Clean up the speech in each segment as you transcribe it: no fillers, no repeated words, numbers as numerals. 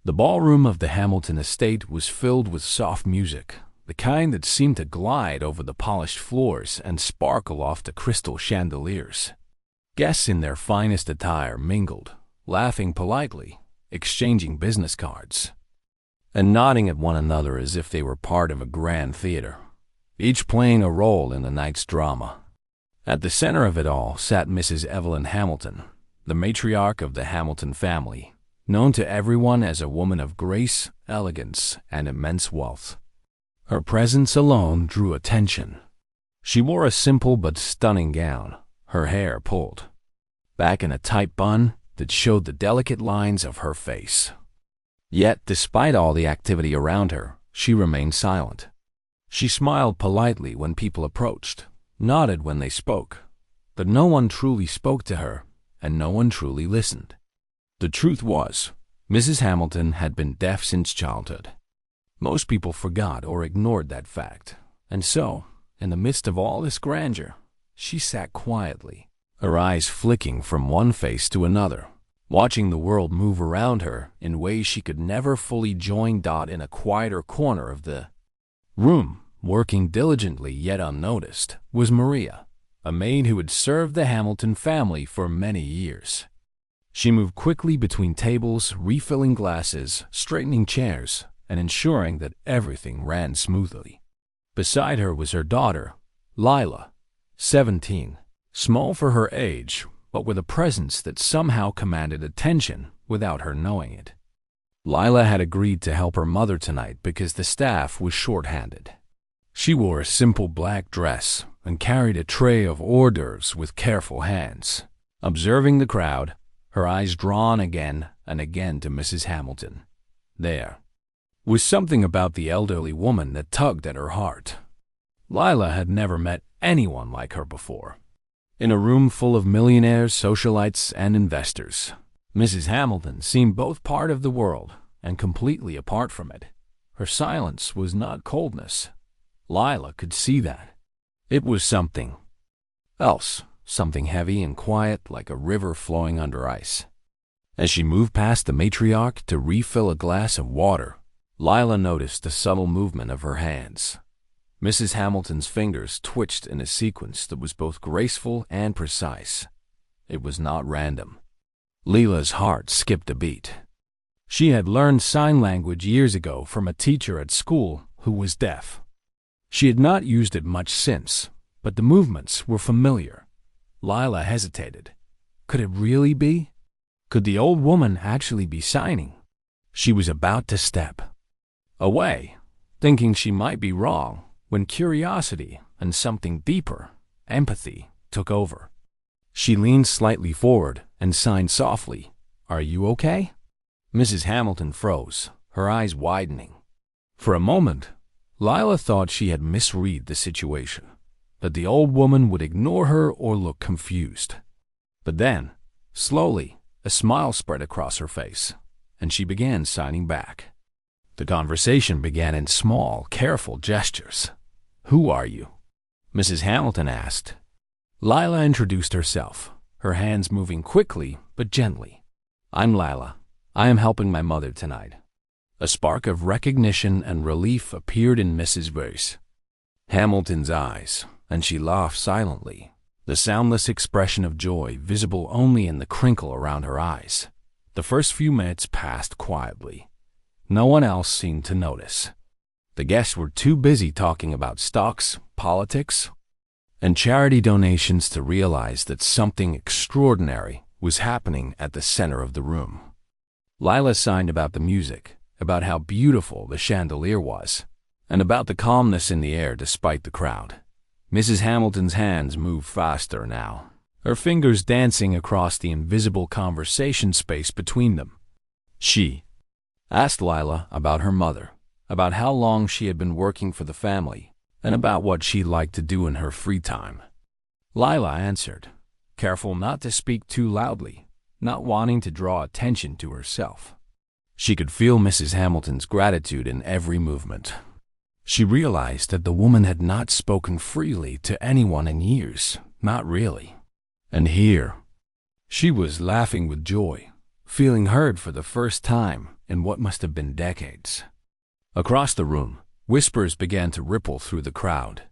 The ballroom of the Hamilton estate was filled with soft music, the kind that seemed to glide over the polished floors and sparkle off the crystal chandeliers. Guests in their finest attire mingled, laughing politely, exchanging business cards, and nodding at one another as if they were part of a grand theater, each playing a role in the night's drama. At the center of it all sat Mrs. Evelyn Hamilton, the matriarch of the Hamilton family, known to everyone as a woman of grace, elegance, and immense wealth. Her presence alone drew attention. She wore a simple but stunning gown, her hair pulled back in a tight bun that showed the delicate lines of her face. Yet, despite all the activity around her, she remained silent. She smiled politely when people approached, nodded when they spoke, but no one truly spoke to her, and no one truly listened. The truth was, Mrs. Hamilton had been deaf since childhood. Most people forgot or ignored that fact, and so, in the midst of all this grandeur, she sat quietly, her eyes flicking from one face to another, watching the world move around her in ways she could never fully join. In a quieter corner of the room, working diligently yet unnoticed, was Maria, a maid who had served the Hamilton family for many years. She moved quickly between tables, refilling glasses, straightening chairs, and ensuring that everything ran smoothly. Beside her was her daughter, Lila, 17, small for her age, but with a presence that somehow commanded attention without her knowing it. Lila had agreed to help her mother tonight because the staff was short-handed. She wore a simple black dress and carried a tray of hors d'oeuvres with careful hands. Observing the crowd, her eyes drawn again and again to Mrs. Hamilton. There was something about the elderly woman that tugged at her heart. Lila had never met anyone like her before. In a room full of millionaires, socialites, and investors, Mrs. Hamilton seemed both part of the world and completely apart from it. Her silence was not coldness. Lila could see that. It was something else, something heavy and quiet like a river flowing under ice. As she moved past the matriarch to refill a glass of water, Lila noticed the subtle movement of her hands. Mrs. Hamilton's fingers twitched in a sequence that was both graceful and precise. It was not random. Lila's heart skipped a beat. She had learned sign language years ago from a teacher at school who was deaf. She had not used it much since, but the movements were familiar. Lila hesitated. Could it really be? Could the old woman actually be signing? She was about to step away, thinking she might be wrong, when curiosity and something deeper, empathy, took over. She leaned slightly forward and signed softly, "Are you okay?" Mrs. Hamilton froze, her eyes widening. For a moment, Lila thought she had misread the situation, that the old woman would ignore her or look confused. But then, slowly, a smile spread across her face, and she began signing back. The conversation began in small, careful gestures. "Who are you?" Mrs. Hamilton asked. Lila introduced herself, her hands moving quickly but gently. "I'm Lila. I am helping my mother tonight." A spark of recognition and relief appeared in Mrs. Hamilton's eyes, and she laughed silently, the soundless expression of joy visible only in the crinkle around her eyes. The first few minutes passed quietly. No one else seemed to notice. The guests were too busy talking about stocks, politics, and charity donations to realize that something extraordinary was happening at the center of the room. Lila signed about the music, about how beautiful the chandelier was, and about the calmness in the air despite the crowd. Mrs. Hamilton's hands moved faster now, her fingers dancing across the invisible conversation space between them. She asked Lila about her mother, about how long she had been working for the family, and about what she liked to do in her free time. Lila answered, careful not to speak too loudly, not wanting to draw attention to herself. She could feel Mrs. Hamilton's gratitude in every movement. She realized that the woman had not spoken freely to anyone in years, not really. And here, she was laughing with joy, feeling heard for the first time in what must have been decades. Across the room, whispers began to ripple through the crowd.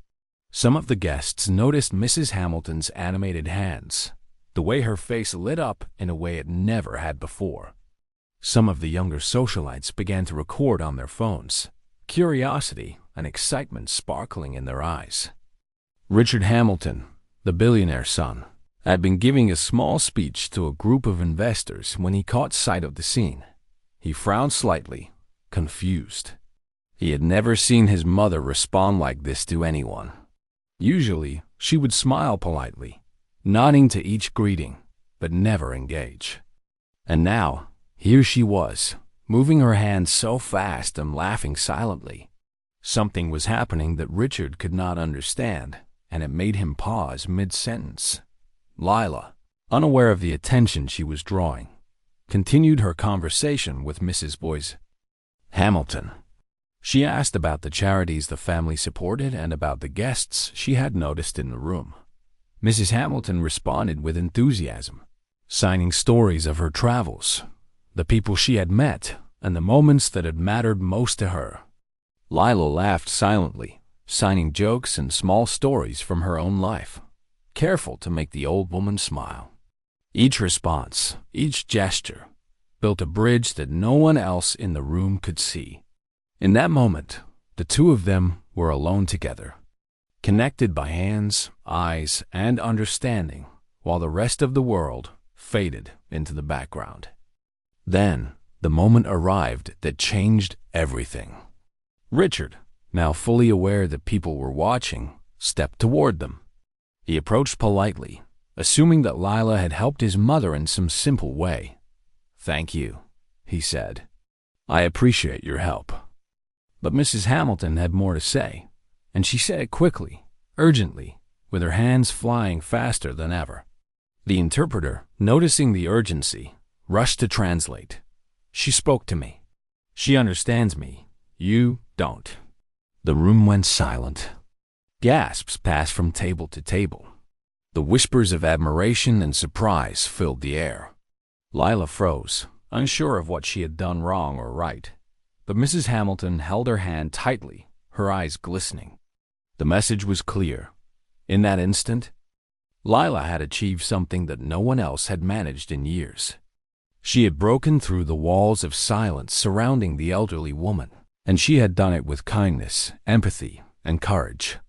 Some of the guests noticed Mrs. Hamilton's animated hands, the way her face lit up in a way it never had before. Some of the younger socialites began to record on their phones, curiosity and excitement sparkling in their eyes. Richard Hamilton, the billionaire's son, had been giving a small speech to a group of investors when he caught sight of the scene. He frowned slightly, confused. He had never seen his mother respond like this to anyone. Usually, she would smile politely, nodding to each greeting, but never engage. And now, here she was, moving her hands so fast and laughing silently. Something was happening that Richard could not understand, and it made him pause mid-sentence. Lila, unaware of the attention she was drawing, continued her conversation with Mrs. Boyce Hamilton. She asked about the charities the family supported and about the guests she had noticed in the room. Mrs. Hamilton responded with enthusiasm, signing stories of her travels, the people she had met, and the moments that had mattered most to her. Lila laughed silently, signing jokes and small stories from her own life, careful to make the old woman smile. Each response, each gesture, built a bridge that no one else in the room could see. In that moment, the two of them were alone together, connected by hands, eyes, and understanding, while the rest of the world faded into the background. Then, the moment arrived that changed everything. Richard, now fully aware that people were watching, stepped toward them. He approached politely, assuming that Lila had helped his mother in some simple way. "Thank you," he said. "I appreciate your help." But Mrs. Hamilton had more to say, and she said it quickly, urgently, with her hands flying faster than ever. The interpreter, noticing the urgency, rushed to translate. "She spoke to me. She understands me. You don't." The room went silent. Gasps passed from table to table. The whispers of admiration and surprise filled the air. Lila froze, unsure of what she had done wrong or right. But Mrs. Hamilton held her hand tightly, her eyes glistening. The message was clear. In that instant, Lila had achieved something that no one else had managed in years. She had broken through the walls of silence surrounding the elderly woman, and she had done it with kindness, empathy, and courage.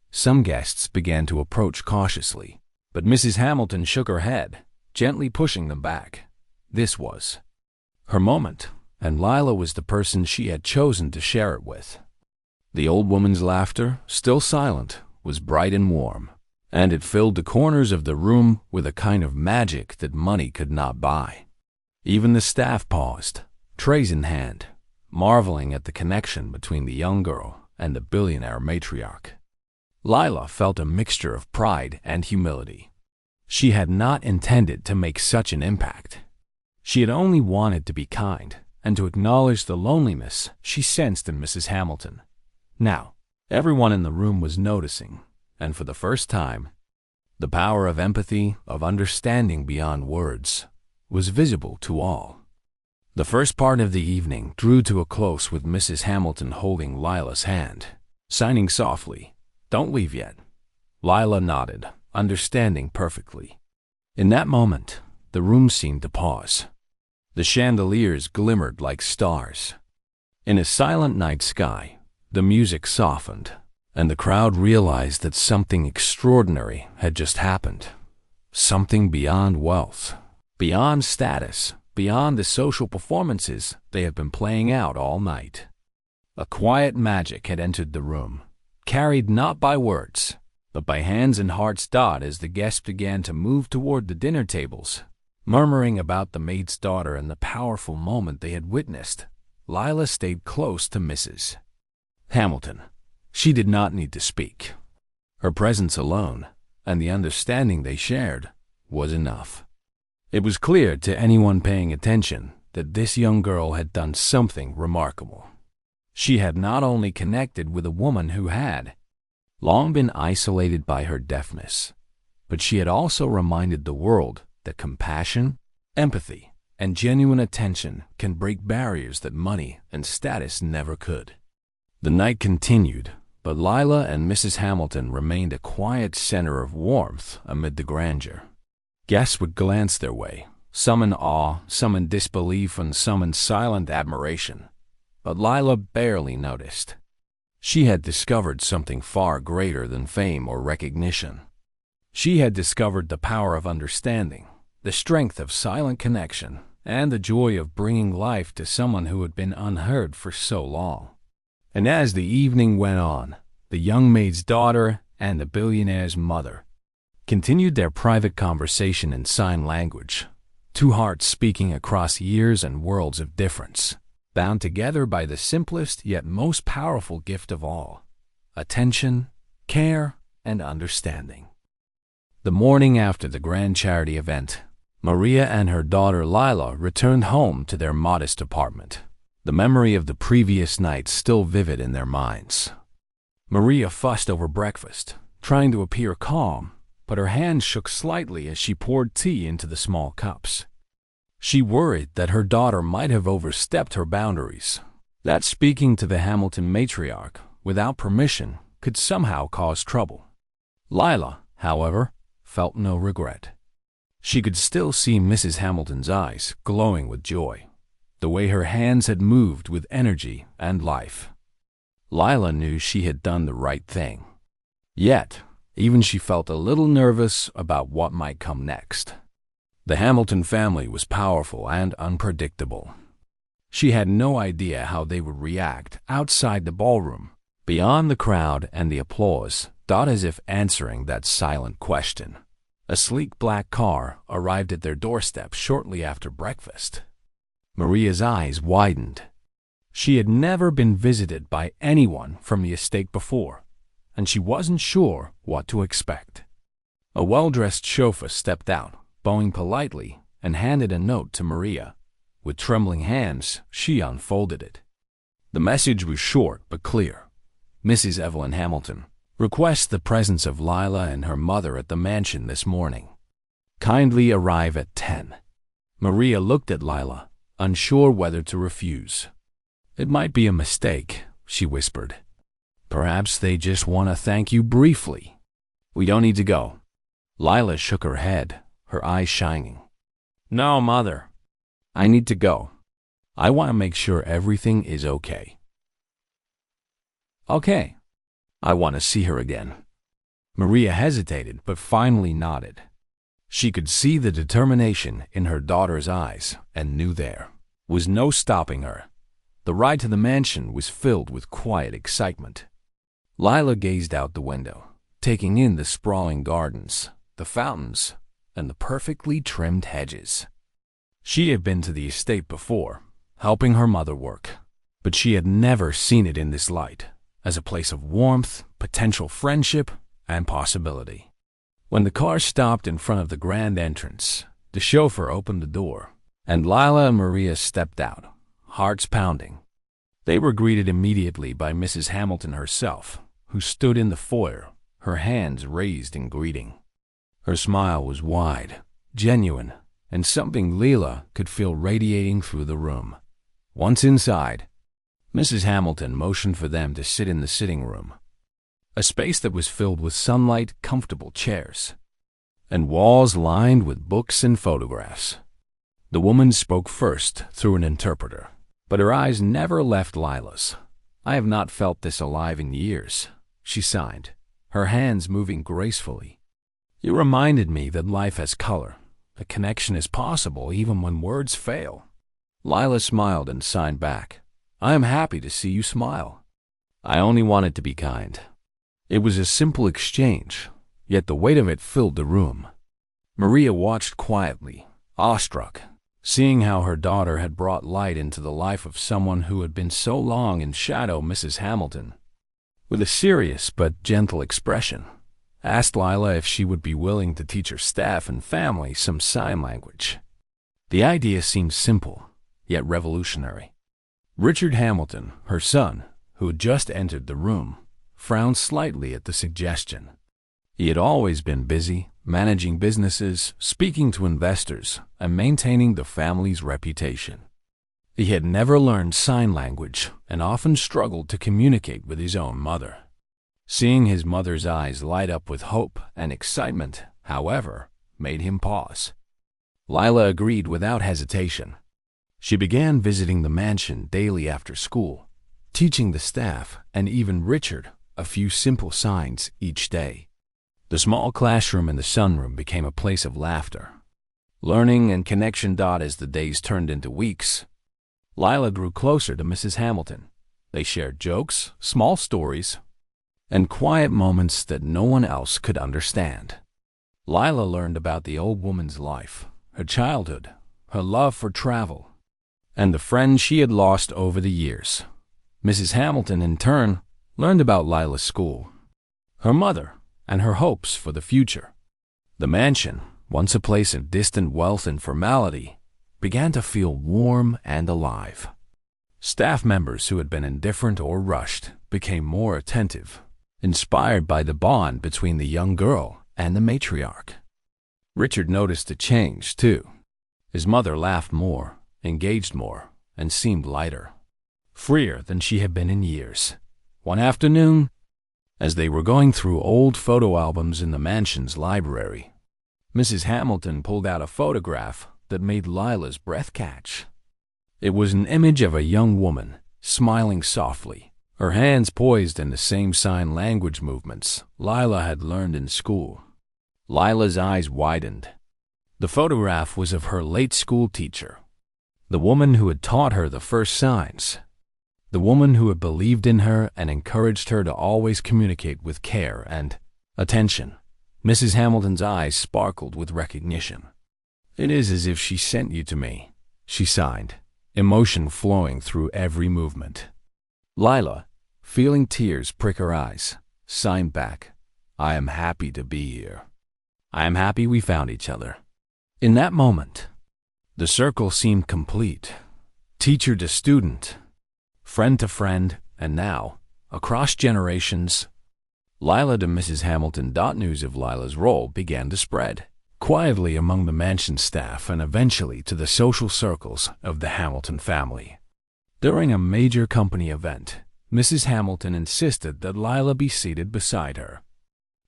Some guests began to approach cautiously, but Mrs. Hamilton shook her head, gently pushing them back. This was her moment, and Lila was the person she had chosen to share it with. The old woman's laughter, still silent, was bright and warm, and it filled the corners of the room with a kind of magic that money could not buy. Even the staff paused, trays in hand, marveling at the connection between the young girl and the billionaire matriarch. Lila felt a mixture of pride and humility. She had not intended to make such an impact. She had only wanted to be kind and to acknowledge the loneliness she sensed in Mrs. Hamilton. Now, everyone in the room was noticing, and for the first time, the power of empathy, of understanding beyond words, was visible to all. The first part of the evening drew to a close with Mrs. Hamilton holding Lila's hand, signing softly, "Don't leave yet." Lila nodded, understanding perfectly. In that moment, the room seemed to pause. The chandeliers glimmered like stars. In a silent night sky, the music softened, and the crowd realized that something extraordinary had just happened. Something beyond wealth, beyond status, beyond the social performances they had been playing out all night. A quiet magic had entered the room, carried not by words, but by hands and hearts dot as the guests began to move toward the dinner tables, murmuring about the maid's daughter and the powerful moment they had witnessed. Lila stayed close to Mrs. Hamilton. She did not need to speak. Her presence alone, and the understanding they shared, was enough. It was clear to anyone paying attention that this young girl had done something remarkable. She had not only connected with a woman who had long been isolated by her deafness, but she had also reminded the world that compassion, empathy, and genuine attention can break barriers that money and status never could. The night continued, but Lila and Mrs. Hamilton remained a quiet center of warmth amid the grandeur. Guests would glance their way, some in awe, some in disbelief, and some in silent admiration. But Lila barely noticed. She had discovered something far greater than fame or recognition. She had discovered the power of understanding, the strength of silent connection, and the joy of bringing life to someone who had been unheard for so long. And as the evening went on, the young maid's daughter and the billionaire's mother continued their private conversation in sign language, two hearts speaking across years and worlds of difference, bound together by the simplest yet most powerful gift of all: attention, care, and understanding. The morning after the grand charity event, Maria and her daughter Lila returned home to their modest apartment, the memory of the previous night still vivid in their minds. Maria fussed over breakfast, trying to appear calm, but her hands shook slightly as she poured tea into the small cups. She worried that her daughter might have overstepped her boundaries, that speaking to the Hamilton matriarch without permission could somehow cause trouble. Lila, however, felt no regret. She could still see Mrs. Hamilton's eyes glowing with joy, the way her hands had moved with energy and life. Lila knew she had done the right thing. Yet, even she felt a little nervous about what might come next. The Hamilton family was powerful and unpredictable. She had no idea how they would react outside the ballroom, beyond the crowd and the applause, as if answering that silent question. A sleek black car arrived at their doorstep shortly after breakfast. Maria's eyes widened. She had never been visited by anyone from the estate before, and she wasn't sure what to expect. A well-dressed chauffeur stepped out, bowing politely, and handed a note to Maria. With trembling hands, she unfolded it. The message was short but clear. Mrs. Evelyn Hamilton requests the presence of Lila and her mother at the mansion this morning. Kindly arrive at 10. Maria looked at Lila, unsure whether to refuse. It might be a mistake, she whispered. Perhaps they just want to thank you briefly. We don't need to go. Lila shook her head, her eyes shining. No, Mother. I need to go. I want to make sure everything is okay. Okay. I want to see her again. Maria hesitated but finally nodded. She could see the determination in her daughter's eyes and knew there was no stopping her. The ride to the mansion was filled with quiet excitement. Lila gazed out the window, taking in the sprawling gardens, the fountains, and the perfectly trimmed hedges. She had been to the estate before, helping her mother work, but she had never seen it in this light, as a place of warmth, potential friendship, and possibility. When the car stopped in front of the grand entrance, the chauffeur opened the door, and Lila and Maria stepped out, hearts pounding. They were greeted immediately by Mrs. Hamilton herself, who stood in the foyer, her hands raised in greeting. Her smile was wide, genuine, and something Lila could feel radiating through the room. Once inside, Mrs. Hamilton motioned for them to sit in the sitting room, a space that was filled with sunlight, comfortable chairs, and walls lined with books and photographs. The woman spoke first through an interpreter, but her eyes never left Lila's. I have not felt this alive in years, she sighed, her hands moving gracefully. You reminded me that life has color. A connection is possible even when words fail. Lila smiled and signed back. I am happy to see you smile. I only wanted to be kind. It was a simple exchange, yet the weight of it filled the room. Maria watched quietly, awestruck, seeing how her daughter had brought light into the life of someone who had been so long in shadow. Mrs. Hamilton, with a serious but gentle expression, asked Lila if she would be willing to teach her staff and family some sign language. The idea seemed simple, yet revolutionary. Richard Hamilton, her son, who had just entered the room, frowned slightly at the suggestion. He had always been busy, managing businesses, speaking to investors, and maintaining the family's reputation. He had never learned sign language and often struggled to communicate with his own mother. Seeing his mother's eyes light up with hope and excitement, however, made him pause. Lila agreed without hesitation. She began visiting the mansion daily after school, teaching the staff and even Richard a few simple signs each day. The small classroom in the sunroom became a place of laughter, learning and connection. As the days turned into weeks, Lila grew closer to Mrs. Hamilton. They shared jokes, small stories, and quiet moments that no one else could understand. Lila learned about the old woman's life, her childhood, her love for travel, and the friends she had lost over the years. Mrs. Hamilton, in turn, learned about Lila's school, her mother, and her hopes for the future. The mansion, once a place of distant wealth and formality, began to feel warm and alive. Staff members who had been indifferent or rushed became more attentive, inspired by the bond between the young girl and the matriarch. Richard noticed a change, too. His mother laughed more, engaged more, and seemed lighter, freer than she had been in years. One afternoon, as they were going through old photo albums in the mansion's library, Mrs. Hamilton pulled out a photograph that made Lila's breath catch. It was an image of a young woman, smiling softly, her hands poised in the same sign language movements Lila had learned in school. Lila's eyes widened. The photograph was of her late school teacher, the woman who had taught her the first signs, the woman who had believed in her and encouraged her to always communicate with care and attention. Mrs. Hamilton's eyes sparkled with recognition. "It is as if she sent you to me," she sighed, emotion flowing through every movement. Lila, feeling tears prick her eyes, signed back, "I am happy to be here. I am happy we found each other." In that moment, the circle seemed complete. Teacher to student, friend to friend, and now, across generations, Lila to Mrs. Hamilton. News of Lila's role began to spread, quietly among the mansion staff and eventually to the social circles of the Hamilton family. During a major company event, Mrs. Hamilton insisted that Lila be seated beside her.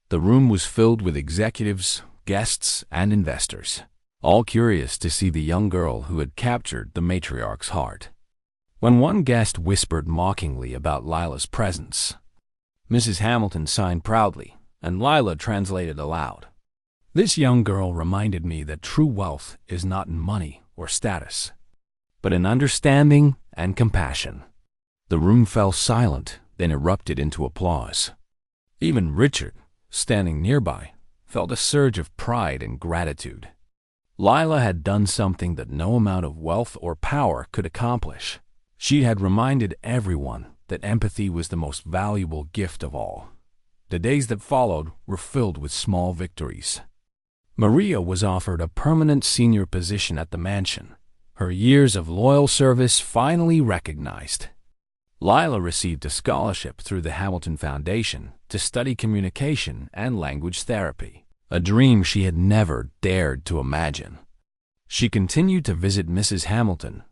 The room was filled with executives, guests, and investors, all curious to see the young girl who had captured the matriarch's heart. When one guest whispered mockingly about Lila's presence, Mrs. Hamilton signed proudly, and Lila translated aloud. "This young girl reminded me that true wealth is not in money or status, but in understanding and compassion." The room fell silent, then erupted into applause. Even Richard, standing nearby, felt a surge of pride and gratitude. Lila had done something that no amount of wealth or power could accomplish. She had reminded everyone that empathy was the most valuable gift of all. The days that followed were filled with small victories. Maria was offered a permanent senior position at the mansion, her years of loyal service finally recognized. Lila received a scholarship through the Hamilton Foundation to study communication and language therapy, a dream she had never dared to imagine. She continued to visit Mrs. Hamilton,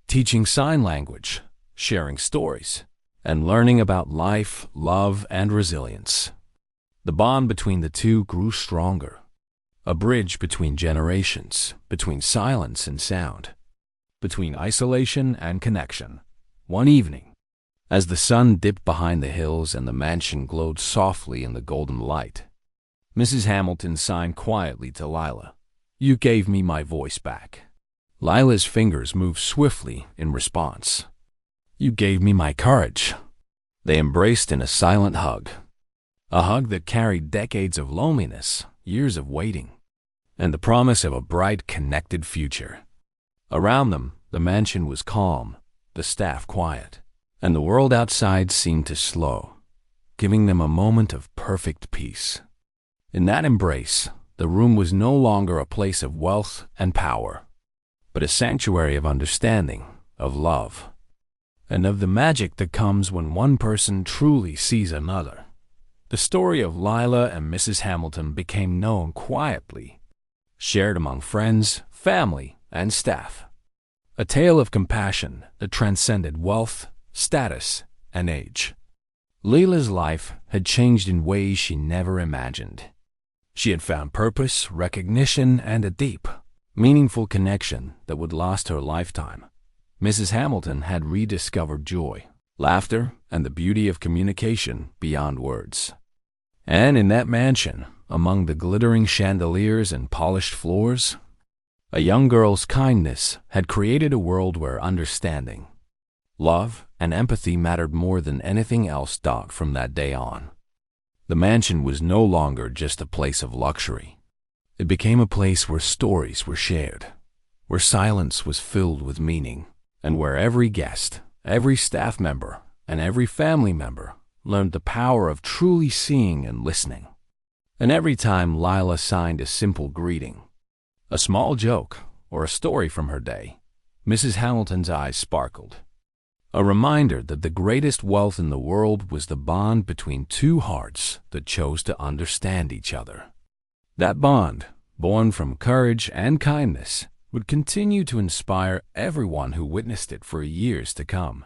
teaching sign language, sharing stories, and learning about life, love, and resilience. The bond between the two grew stronger, a bridge between generations, between silence and sound, between isolation and connection. One evening, as the sun dipped behind the hills and the mansion glowed softly in the golden light, Mrs. Hamilton signed quietly to Lila, "You gave me my voice back." Lila's fingers moved swiftly in response. "You gave me my courage." They embraced in a silent hug, a hug that carried decades of loneliness, years of waiting, and the promise of a bright, connected future. Around them, the mansion was calm, the staff quiet, and the world outside seemed to slow, giving them a moment of perfect peace. In that embrace, the room was no longer a place of wealth and power, but a sanctuary of understanding, of love, and of the magic that comes when one person truly sees another. The story of Lila and Mrs. Hamilton became known quietly, shared among friends, family, and staff. A tale of compassion that transcended wealth, status, and age. Lila's life had changed in ways she never imagined. She had found purpose, recognition, and a deep, meaningful connection that would last her lifetime. Mrs. Hamilton had rediscovered joy, laughter, and the beauty of communication beyond words. And in that mansion, among the glittering chandeliers and polished floors, a young girl's kindness had created a world where understanding, love, and empathy mattered more than anything else. From that day on, the mansion was no longer just a place of luxury. It became a place where stories were shared, where silence was filled with meaning, and where every guest, every staff member, and every family member learned the power of truly seeing and listening. And every time Lila signed a simple greeting, a small joke, or a story from her day, Mrs. Hamilton's eyes sparkled. A reminder that the greatest wealth in the world was the bond between two hearts that chose to understand each other. That bond, born from courage and kindness, would continue to inspire everyone who witnessed it for years to come.